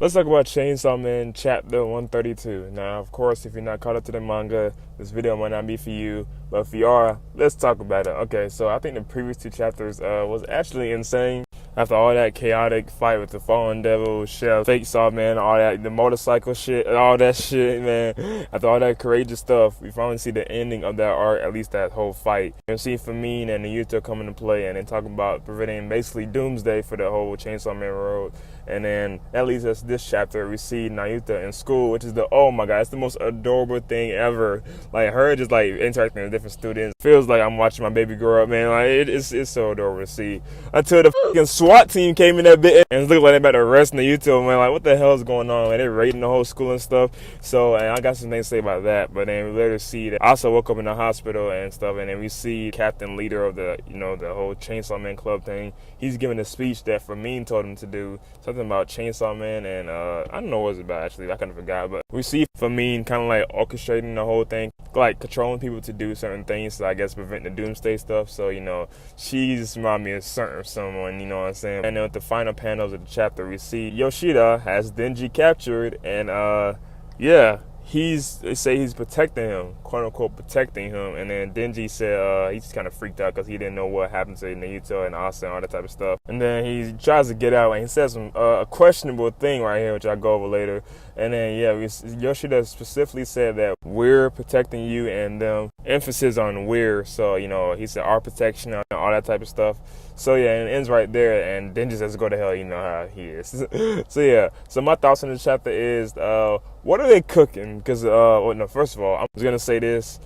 let's talk about Chainsaw Man Chapter 132. Now, of course, if you're not caught up to the manga, this video might not be for you, but if you are, let's talk about it. Okay, so I think the previous two chapters was actually insane. After all that chaotic fight with the Fallen Devil, Chef, Fake Saw Man, all that, the motorcycle shit, all that shit, man. After all that courageous stuff, we finally see the ending of that arc, at least that whole fight. You see Famine and Naruto come into play, and then talking about preventing basically doomsday for the whole Chainsaw Man road. And then that leads us to this chapter. We see Naruto in school, which is oh my god, it's the most adorable thing ever. Like her just like interacting with different students. Feels like I'm watching my baby grow up, man. Like it's so adorable to see. Until the fucking SWAT team came in that bit and it looked like they about to arrest Naruto, man. Like what the hell is going on? Like they're raiding the whole school and stuff. So and I got some things to say about that. But then we later see that I also woke up in the hospital and stuff, and then we see Captain Leader of the the whole Chainsaw Man Club thing. He's giving a speech that Famine told him to do. Something about Chainsaw Man, and I don't know what it's about actually. I kind of forgot, but we see Famine kind of like orchestrating the whole thing, like controlling people to do certain things to, I guess, prevent the doomsday stuff. So she's reminded me of someone, you know what I'm saying. And then with the final panels of the chapter, we see Yoshida has Denji captured, and yeah. They say he's protecting him, quote unquote protecting him, and then Denji said he's kind of freaked out because he didn't know what happened to Naruto and Asa and all that type of stuff. And then he tries to get out and he says some a questionable thing right here, which I'll go over later. And then Yoshida specifically said that we're protecting you, and emphasis on we're. So he said our protection and all that type of stuff. So yeah, and it ends right there, and Denji says go to hell. You know how he is. So yeah. So my thoughts on the chapter is what are they cooking? Because first of all, I was gonna say this.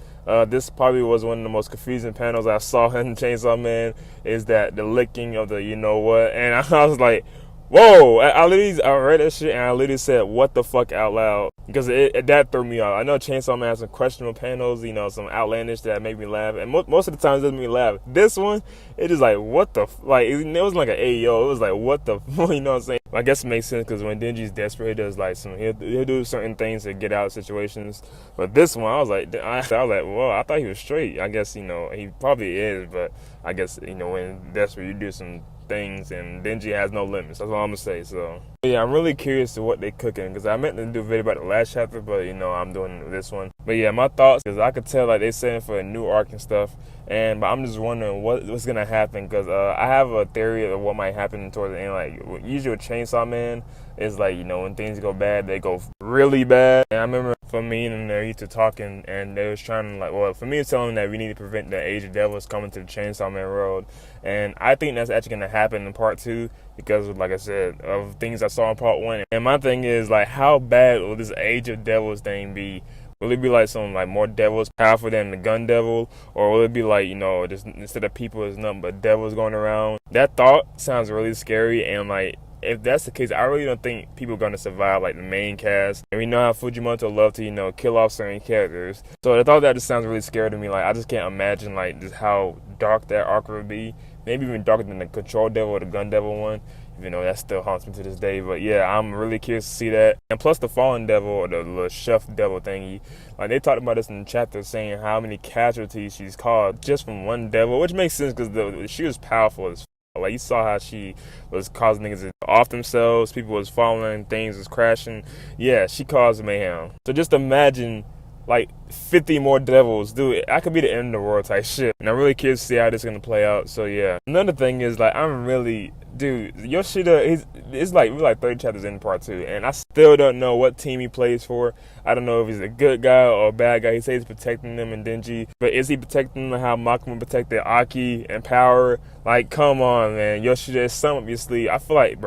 This probably was one of the most confusing panels I saw in Chainsaw Man. Is that the licking of the and I was like, whoa! I read that shit and I literally said what the fuck out loud because that threw me off. I know Chainsaw Man has some questionable panels, some outlandish that make me laugh, and most of the times it doesn't make me laugh. This one, it just like what the it was like an AO. It was like what the you know what I'm saying? I guess it makes sense because when Denji's desperate, he does like he'll do certain things to get out of situations. But this one, I was like, whoa! I thought he was straight. I guess he probably is, but I guess when desperate, you do some things, and Denji has no limits. That's all I'm gonna say. So yeah, I'm really curious to what they cooking because I meant to do a video about the last chapter, but I'm doing this one. But yeah, my thoughts is I could tell like they setting for a new arc and stuff, but I'm just wondering what's gonna happen because I have a theory of what might happen towards the end. Like usually with Chainsaw Man is like when things go bad, they go really bad. And I remember Famine and Naruto talking, and they was trying to Famine was telling them that we need to prevent the Age of Devils coming to the Chainsaw Man road, and I think that's actually gonna happen in part 2 because, like I said, of things I saw in part 1. And my thing is like, how bad will this Age of Devils thing be? Will it be like some more devils powerful than the Gun Devil, or will it be like just instead of people, it's nothing but devils going around? That thought sounds really scary, and if that's the case, I really don't think people are going to survive like the main cast. And we know how Fujimoto love to, kill off certain characters. So I thought that just sounds really scary to me. Like I just can't imagine just how dark that arc would be. Maybe even darker than the Control Devil or the Gun Devil one. That still haunts me to this day. But yeah, I'm really curious to see that. And plus the Fallen Devil or the little Chef Devil thingy. Like they talked about this in the chapter saying how many casualties she's caused just from one devil. Which makes sense because she was powerful as like you saw how she was causing things to off themselves, people was falling, things was crashing. Yeah, she caused mayhem. So just imagine 50 more devils, dude. I could be the end of the world type shit. And I'm really curious to see how this is gonna play out. So yeah. Another thing is I'm really Yoshida, we're 30 chapters in part 2, and I still don't know what team he plays for. I don't know if he's a good guy or a bad guy. He says he's protecting them and Denji, but is he protecting them how Makima protected Aki and Power? Come on, man. Yoshida is something up your sleeve. I feel like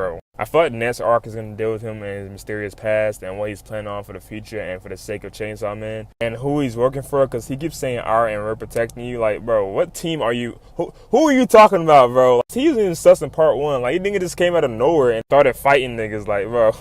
the next arc is going to deal with him and his mysterious past and what he's planning on for the future and for the sake of Chainsaw Man and who he's working for, because he keeps saying our and we're protecting you. What team are you? Who are you talking about, bro? He was even sus in part 1. You think it just came out of nowhere and started fighting niggas.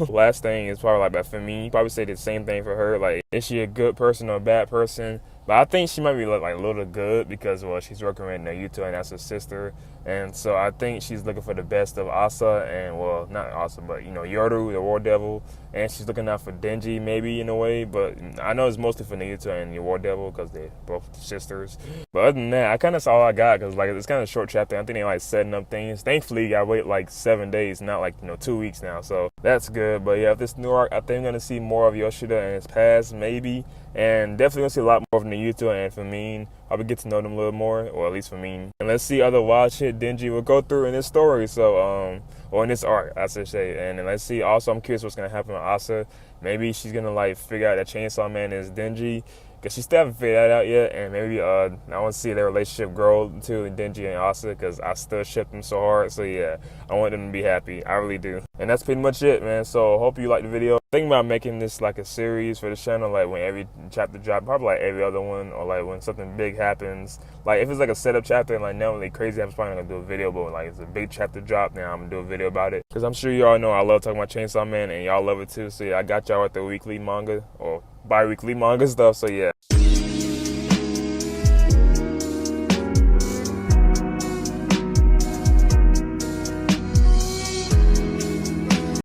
Last thing is probably about Famine. He probably say the same thing for her. Is she a good person or a bad person? But I think she might be like a little good because well she's working with Naruto and that's her sister, and so I think she's looking for the best of Asa and well not Asa but Yoru the War Devil, and she's looking out for Denji maybe in a way, but I know it's mostly for Naruto and the War Devil because they're both sisters. But other than that, I kind of saw all I got because like it's kind of a short chapter. I think they like setting up things. Thankfully, I wait like 7 days, not like 2 weeks now, so that's good. But yeah, this new arc, I think I'm gonna see more of Yoshida and his past maybe. And definitely gonna see a lot more of Naruto and Famine. Probably get to know them a little more, or at least Famine. And let's see other wild shit Denji will go through in this story. So, or in this arc, I should say. And then let's see. Also, I'm curious what's gonna happen with Asa. Maybe she's gonna like figure out that Chainsaw Man is Denji, because she still haven't figured that out yet. And maybe I want to see their relationship grow too, Denji and Asa, because I still ship them so hard. So yeah, I want them to be happy. I really do. And that's pretty much it, man. So hope you liked the video. Thinking about making this like a series for the channel, like when every chapter drop, probably like every other one, or like when something big happens. Like if it's like a setup chapter and like nothing really crazy, I'm probably gonna do a video. But when, like it's a big chapter drop, now I'm gonna do a video about it. Because I'm sure y'all know I love talking about Chainsaw Man and y'all love it too. So yeah, I got y'all with the weekly manga or bi-weekly manga stuff. So yeah.